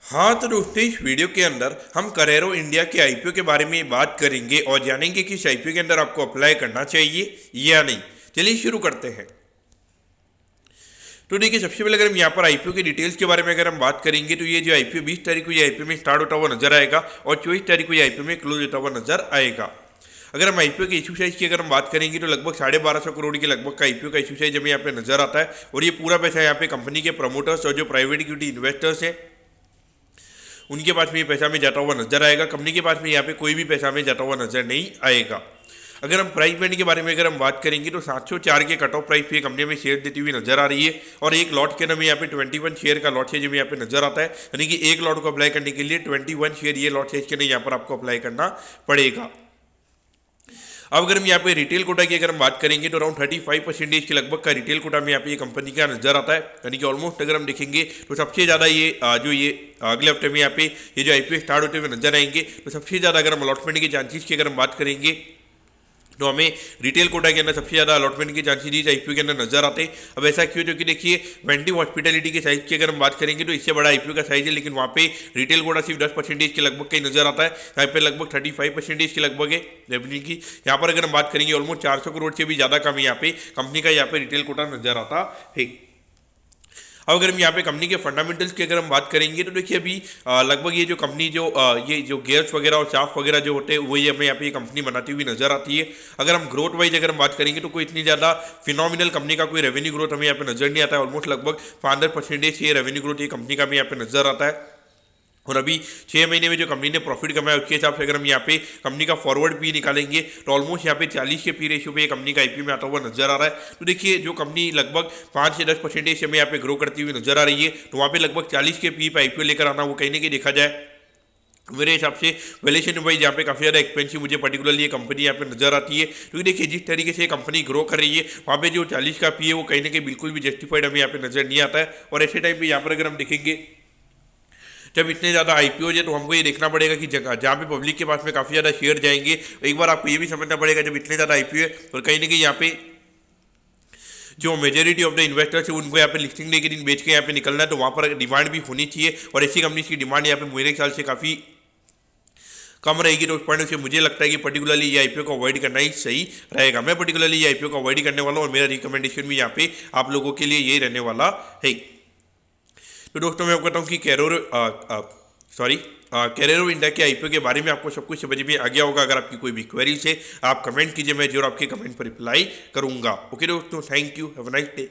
हाँ तो दोस्तों, इस वीडियो के अंदर हम करेरो इंडिया के आईपीओ के बारे में बात करेंगे और जानेंगे कि इस आईपीओ के अंदर आपको अप्लाई करना चाहिए या नहीं। चलिए शुरू करते हैं। तो देखिए, सबसे पहले अगर हम यहाँ पर आईपीओ की डिटेल्स के बारे में अगर हम बात करेंगे तो ये जो आईपीओ 20 तारीख को ये आईपीओ में स्टार्ट होता हुआ नजर आएगा और 24 तारीख को ये आईपीओ में क्लोज होता हुआ नजर आएगा। अगर हम आईपीओ के इशू साइज की अगर हम बात करेंगे तो लगभग 1250 करोड़ के लगभग का आईपीओ का इशू साइज हमें यहाँ पे नजर आता है और ये पूरा पैसा यहाँ पे कंपनी के प्रमोटर्स और जो प्राइवेट इक्विटी इन्वेस्टर्स हैं उनके पास में ये पैसा में जाता हुआ नजर आएगा। कंपनी के पास में यहाँ पे कोई भी पैसा में जाता हुआ नजर नहीं आएगा। अगर हम प्राइस बैंड के बारे में अगर हम बात करेंगे तो 704 के कट ऑफ प्राइस पे कंपनी में शेयर देती हुई नजर आ रही है और एक लॉट के अंदर में यहाँ पे 21 शेयर का लॉट साइज में यहाँ पे नजर आता है, यानी कि एक लॉट को अप्लाई करने के लिए 21 शेयर ये लॉट साइज के अंदर यहाँ पर आपको अप्लाई करना पड़ेगा। अब अगर हम यहाँ पे रिटेल कोटा की अगर हम बात करेंगे तो अराउंड 35% के लगभग का रिटेल कोटा में यहाँ पे ये कंपनी का नजर आता है, यानी कि ऑलमोस्ट अगर हम देखेंगे तो सबसे ज़्यादा ये जो ये अगले हफ्ते में यहाँ पे ये जो आईपीओ स्टार्ट होते हुए नजर आएंगे तो सबसे ज़्यादा अगर हम अलॉटमेंट के चांसेस की अगर हम बात करेंगे तो हमें रिटेल कोटा के अंदर सबसे ज़्यादा अलॉटमेंट के चांसेस इस आईपीओ के अंदर नजर आते हैं। अब ऐसा क्यों, क्योंकि देखिए वेंटी हॉस्पिटैलिटी के साइज की अगर हम बात करेंगे तो इससे बड़ा आईपीओ का साइज है, लेकिन वहाँ पे रिटेल कोटा सिर्फ 10% के लगभग का ही नजर आता है। यहाँ पे लगभग 35% के लगभग है रेवेन्यू की। यहाँ पर अगर हम बात करेंगे ऑलमोस्ट 400 करोड़ से भी ज़्यादा कम यहाँ पे कंपनी का यहाँ पे रिटेल कोटा नजर आता है। अब अगर हम यहाँ पे कंपनी के फंडामेंटल्स की अगर हम बात करेंगे तो देखिए अभी लगभग ये जो कंपनी जो ये जो गियर्स वगैरह और शाफ्ट वगैरह जो होते हैं वही हमें यहाँ पे ये कंपनी बनाती हुई नजर आती है। अगर हम ग्रोथ वाइज अगर हम बात करेंगे तो कोई इतनी ज़्यादा फिनोमिनल कंपनी का कोई रेवेन्यू ग्रोथ हमें यहाँ पे नजर नहीं आता है। ऑलमोस्ट लगभग 5% ये रेवेन्यू ग्रोथ ये कंपनी का हमें यहाँ पे नजर आता है और अभी 6 महीने में जो कंपनी ने प्रॉफिट कमाया उसके हिसाब से अगर हम यहाँ पे कंपनी का फॉरवर्ड पी निकालेंगे तो ऑलमोस्ट यहाँ पे 40 के पी रेशियो पे ये कंपनी का आईपीओ में आता हुआ नजर आ रहा है। तो देखिए जो कंपनी लगभग 5 से 10% से हमें यहाँ पे ग्रो करती हुई नजर आ रही है तो वहाँ पे लगभग 40 के पी पे आईपीओ लेकर आना वो कहीं ना कहीं देखा जाए मेरे हिसाब से वैल्यूएशन वाइज यहाँ पे काफ़ी ज़्यादा एक्सपेंसिव मुझे पर्टिकुलरली ये कंपनी यहाँ पे नजर आती है। क्योंकि देखिए जिस तरीके से कंपनी ग्रो कर रही है वहाँ पे जो 40 का पी है वो कहीं ना कहीं बिल्कुल भी जस्टिफाइड हमें यहाँ पे नजर नहीं आता है। और ऐसे टाइम पे यहाँ पर अगर हम देखेंगे जब इतने ज़्यादा आईपीओ है तो हमको ये देखना पड़ेगा कि जगह जहाँ पे पब्लिक के पास में काफ़ी ज़्यादा शेयर जाएंगे, एक बार आपको ये भी समझना पड़ेगा जब इतने ज़्यादा आईपीओ है और कहीं ना कहीं यहाँ पे जो मेजोरिटी ऑफ द इन्वेस्टर्स है उनको यहाँ पे लिस्टिंग डे के दिन बेच के यहाँ पे निकलना है तो वहाँ पर डिमांड भी होनी चाहिए और ऐसी कंपनी की डिमांड यहाँ पे मेरे ख्याल से काफ़ी कम रहेगी। तो उस पॉइंट से मुझे लगता है कि पर्टिकुलरली ये आईपीओ को अवॉइड करना ही सही रहेगा। मैं पर्टिकुलरली ये आईपीओ को अवॉइड करने वाला हूँ और मेरा रिकमेंडेशन भी यहाँ पे आप लोगों के लिए यही रहने वाला है। तो दोस्तों मैं आपको बताऊँ कि कैरेरो इंडिया के आईपीओ के बारे में आपको सब कुछ समझ में आ गया होगा। अगर आपकी कोई भी क्वेरीज है आप कमेंट कीजिए, मैं जरूर आपके कमेंट पर रिप्लाई करूंगा। ओके दोस्तों, thank you, have a nice day.